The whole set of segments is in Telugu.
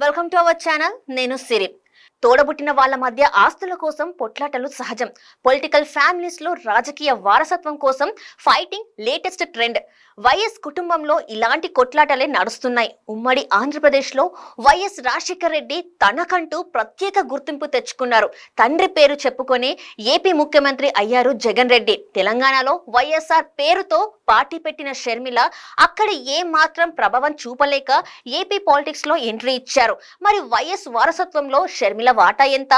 Welcome to our channel. నేను సిరి. తోడబుట్టిన వాళ్ళ మధ్య ఆస్తుల కోసం పొట్లాటలు సహజం. పొలిటికల్ ఫ్యామిలీస్ లో రాజకీయ వారసత్వం కోసం ఫైటింగ్ లేటెస్ట్ ట్రెండ్. వైఎస్ కుటుంబంలో ఇలాంటి కొట్లాటలే నడుస్తున్నాయి. ఉమ్మడి ఆంధ్రప్రదేశ్ లో వైఎస్ రాజశేఖర్ రెడ్డి తనకంటూ ప్రత్యేక గుర్తింపు తెచ్చుకున్నారు. తండ్రి పేరు చెప్పుకొని ఏపీ ముఖ్యమంత్రి అయ్యారు జగన్ రెడ్డి. తెలంగాణలో వైఎస్ఆర్ పేరుతో పార్టీ పెట్టిన షర్మిల అక్కడ ఏ మాత్రం ప్రభావం చూపలేక ఏపీ పాలిటిక్స్ లో ఎంట్రీ ఇచ్చారు. మరి వైఎస్ వారసత్వంలో షర్మిల వాటా ఎంత?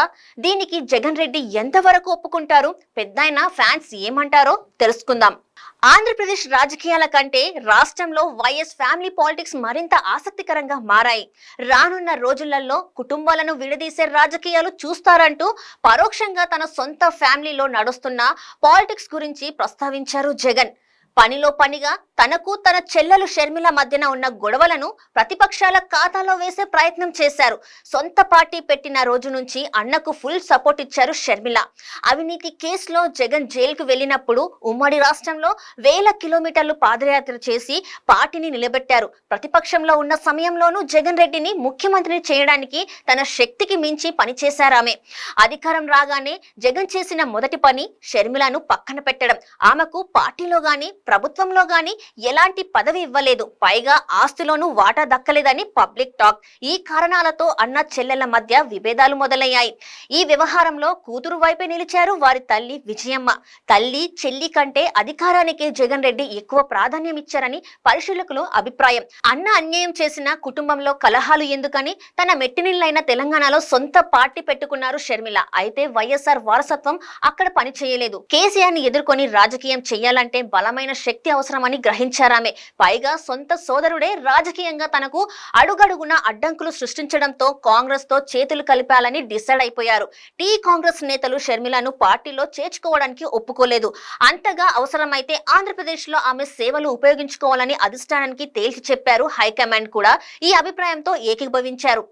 దీనికి జగన్ రెడ్డి ఎంతవరకు ఒప్పుకుంటారు? పెద్దాయన ఫ్యాన్స్ ఏమంటారో తెలుసుకుందాం. ఆంధ్రప్రదేశ్ రాజకీయాల కంటే రాష్ట్రంలో వైఎస్ ఫ్యామిలీ పాలిటిక్స్ మరింత ఆసక్తికరంగా మారాయి. రానున్న రోజులలో కుటుంబాలను విడదీసే రాజకీయాలు చూస్తారంటూ పరోక్షంగా తన సొంత ఫ్యామిలీలో నడుస్తున్న పాలిటిక్స్ గురించి ప్రస్తావించారు జగన్. పనిలో పనిగా తనకు తన చెల్లెలు షర్మిల మధ్యన ఉన్న గొడవలను ప్రతిపక్షాల ఖాతాలో వేసే ప్రయత్నం చేశారు. సొంత పార్టీ పెట్టిన రోజు నుంచి అన్నకు ఫుల్ సపోర్ట్ ఇచ్చారు షర్మిల. అవినీతి కేసులో జగన్ జైలుకు వెళ్ళినప్పుడు ఉమ్మడి రాష్ట్రంలో వేల కిలోమీటర్లు పాదయాత్ర చేసి పార్టీని నిలబెట్టారు. ప్రతిపక్షంలో ఉన్న సమయంలోనూ జగన్ రెడ్డిని ముఖ్యమంత్రిని చేయడానికి తన శక్తికి మించి పనిచేశారామె. అధికారం రాగానే జగన్ చేసిన మొదటి పని షర్మిలను పక్కన పెట్టడం. ఆమెకు పార్టీలో గాని ప్రభుత్వంలో గాని ఎలాంటి పదవి ఇవ్వలేదు. పైగా ఆస్తిలోనూ వాటా దక్కలేదని పబ్లిక్ టాక్. ఈ కారణాలతో అన్న చెల్లెల మధ్య విభేదాలు మొదలయ్యాయి. ఈ వ్యవహారంలో కూతురు వైపే నిలిచారు వారి తల్లి విజయమ్మ. తల్లి చెల్లి కంటే అధికారానికి జగన్ రెడ్డి ఎక్కువ ప్రాధాన్యం ఇచ్చారని పరిశీలకులు అభిప్రాయం. అన్న అన్యాయం చేసిన కుటుంబంలో కలహాలు ఎందుకని తన మెట్టినిల్లైన తెలంగాణలో సొంత పార్టీ పెట్టుకున్నారు షర్మిల. అయితే వైఎస్ఆర్ వారసత్వం అక్కడ పని చేయలేదు. కేసీఆర్ ని ఎదుర్కొని రాజకీయం చేయాలంటే బలమైన శక్తి అవసరమని గ్రహించారామె. పైగా సొంత సోదరుడే రాజకీయంగా తనకు అడుగడుగున అడ్డంకులు సృష్టించడంతో కాంగ్రెస్ తో చేతులు కలిపాలని డిసైడ్ అయిపోయారు. కాంగ్రెస్ నేతలు షర్మిలను పార్టీలో చేర్చుకోవడానికి ఒప్పుకోలేదు. అంతగా అవసరమైతే ఆంధ్రప్రదేశ్ లో ఆమె సేవలు ఉపయోగించుకోవాలని అధిష్టానానికి తేల్చి చెప్పారు. హైకమాండ్ కూడా ఈ అభిప్రాయంతో ఏకీభవించారు.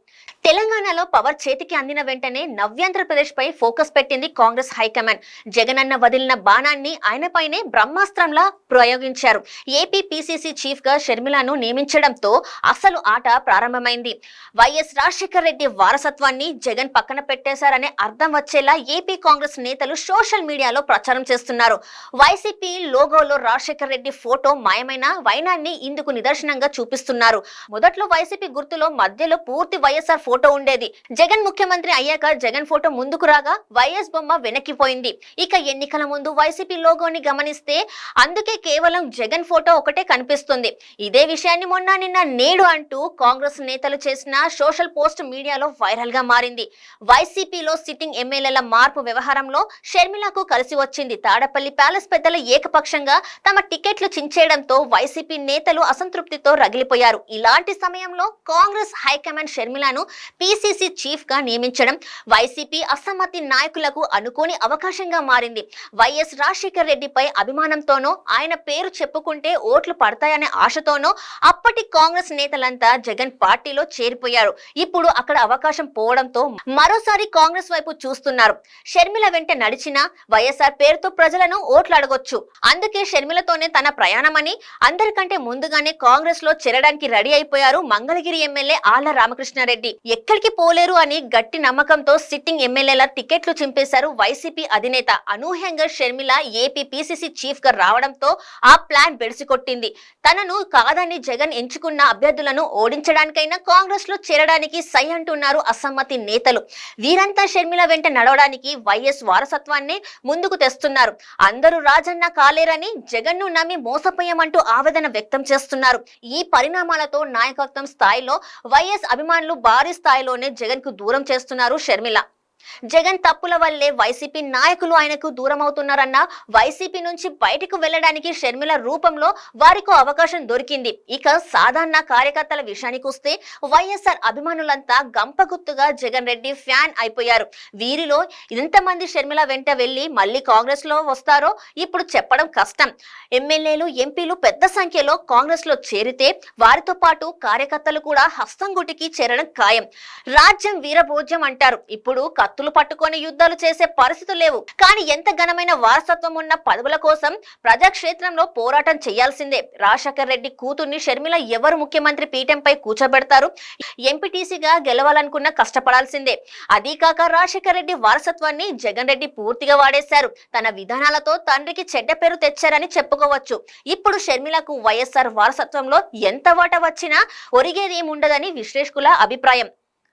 తెలంగాణలో పవర్ చేతికి అందిన వెంటనే నవ్యాంధ్రప్రదేశ్ పై ఫోకస్ పెట్టింది కాంగ్రెస్ హైకమాండ్. జగనన్న వదిలిన బాణాన్ని ఆయనపైనే బ్రహ్మాస్త్రంలా ప్రయోగించారు. ఏపీ పిసిసి చీఫ్ గా షర్మిలను నియమించడంతో అసలు ఆట ప్రారంభమైంది. వైఎస్ రాజశేఖర్ రెడ్డి వారసత్వాన్ని జగన్ పక్కన పెట్టేశారనే అర్థం వచ్చేలా ఏపీ కాంగ్రెస్ నేతలు సోషల్ మీడియాలో ప్రచారం చేస్తున్నారు. వైసీపీ లోగోలో రాజశేఖర్ రెడ్డి ఫోటో మాయమైన వైనాన్ని ఇందుకు నిదర్శనంగా చూపిస్తున్నారు. మొదట్లో వైసీపీ గుర్తులో మధ్యలో పూర్తి వైఎస్ఆర్ ఫోటో ఉండేది. జగన్ ముఖ్యమంత్రి అయ్యాక జగన్ ఫోటో ముందుకు రాగా వైఎస్ బొమ్మ వెనక్కిపోయింది. ఇక ఎన్నికల ముందు వైసీపీ లోగోని గమనిస్తే అందుకే కేవలం జగన్ ఫోటో ఒకటే కనిపిస్తుంది. ఇదే విషయాన్ని మొన్న నిన్న నేడు అంటూ కాంగ్రెస్ నేతలు చేసిన సోషల్ పోస్ట్ మీడియాలో వైరల్ గా మారింది. వైసీపీలో సిట్టింగ్ ఎమ్మెల్యేల మార్పు వ్యవహారంలో షర్మిలకు కలిసి వచ్చింది. తాడపల్లి ప్యాలెస్ పెద్దల ఏకపక్షంగా తమ టికెట్లు చించేయడంతో వైసీపీ నేతలు అసంతృప్తితో రగిలిపోయారు. ఇలాంటి సమయంలో కాంగ్రెస్ హైకమాండ్ షర్మిలను పిసిసి చీఫ్ గా నియమించడం వైసీపీ అసమ్మతి నాయకులకు అనుకోని అవకాశంగా మారింది. వైఎస్ రాజశేఖర్ రెడ్డిపై అభిమానంతోనో ఆయన పేరు చెప్పుకుంటే ఓట్లు పడతాయనే ఆశతోనో అప్పటి కాంగ్రెస్ నేతలంతా జగన్ పార్టీలో చేరిపోయారు. ఇప్పుడు అక్కడ అవకాశం పోవడంతో మరోసారి కాంగ్రెస్ వైపు చూస్తున్నారు. షర్మిల వెంట నడిచిన వైఎస్ఆర్ పేరుతో ప్రజలను ఓట్లు అడగొచ్చు. అందుకే షర్మిలతోనే తన ప్రయాణమని అందరికంటే ముందుగానే కాంగ్రెస్ లో చేరడానికి రెడీ అయిపోయారు మంగళగిరి ఎమ్మెల్యే ఆళ్ల రామకృష్ణారెడ్డి. ఎక్కడికి పోలేరు అని గట్టి నమ్మకంతో సిట్టింగ్ ఎమ్మెల్యేల టికెట్లు చింపేశారు వైసీపీ అధినేత. అనూహ్యంగా షర్మిల ఏపీ పిసిసి చీఫ్ గా రావడంతో ఆ ప్లాన్ బెడిసికొట్టింది. తనను కాదని జగన్ ఎంచుకున్న అభ్యర్థులను ఓడించడానికైనా కాంగ్రెస్ లో చేరడానికి సై అంటున్నారు అసమ్మతి నేతలు. వీరంతా షర్మిల వెంట నడవడానికి వైఎస్ వారసత్వాన్ని ముందుకు తెస్తున్నారు. అందరూ రాజన్న కాలేరని జగన్ ను నమ్మి మోసపోయామంటూ ఆవేదన వ్యక్తం చేస్తున్నారు. ఈ పరిణామాలతో నాయకత్వం స్థాయిలో వైఎస్ అభిమానులు భారీ స్థాయిలోనే జగన్ కు దూరం చేస్తున్నారు షర్మిల. జగన్ తప్పుల వల్లే వైసీపీ నాయకులు ఆయనకు దూరం అవుతున్నారన్న వైసీపీ నుంచి బయటకు వెళ్లడానికి షర్మిల రూపంలో వారికి అవకాశం దొరికింది. ఇక సాధారణ కార్యకర్తల విషయానికి వస్తే వైఎస్ఆర్ అభిమానులంతా గంపగుత్తుగా జగన్ రెడ్డి ఫ్యాన్ అయిపోయారు. వీరిలో ఎంతమంది షర్మిల వెంట వెళ్లి మళ్ళీ కాంగ్రెస్ లో వస్తారో ఇప్పుడు చెప్పడం కష్టం. ఎమ్మెల్యేలు ఎంపీలు పెద్ద సంఖ్యలో కాంగ్రెస్ లో చేరితే వారితో పాటు కార్యకర్తలు కూడా హస్తం గుటికి చేరడం ఖాయం. రాజ్యం వీరభోజ్యం అంటారు. ఇప్పుడు కత్తులు పట్టుకొని యుద్ధాలు చేసే పరిస్థితులు లేవు. కానీ ఎంత ఘనమైన వారసత్వం ఉన్న పదవుల కోసం ప్రజాక్షేత్రంలో పోరాటం చేయాల్సిందే. రాజశేఖర్ రెడ్డి కూతుర్ని షర్మిల ఎవరు ముఖ్యమంత్రి పీఠంపై కూర్చోబెడతారు? ఎంపీటీసీగా గెలవాలనుకున్న కష్టపడాల్సిందే. అదీ కాక రాజశేఖర్ రెడ్డి వారసత్వాన్ని జగన్ రెడ్డి పూర్తిగా వాడేశారు. తన విధానాలతో తండ్రికి చెడ్డ పేరు తెచ్చారని చెప్పుకోవచ్చు. ఇప్పుడు షర్మిలకు వైఎస్ఆర్ వారసత్వంలో ఎంత వాటా వచ్చినా ఒరిగేదేముండదని విశ్లేషకుల అభిప్రాయం.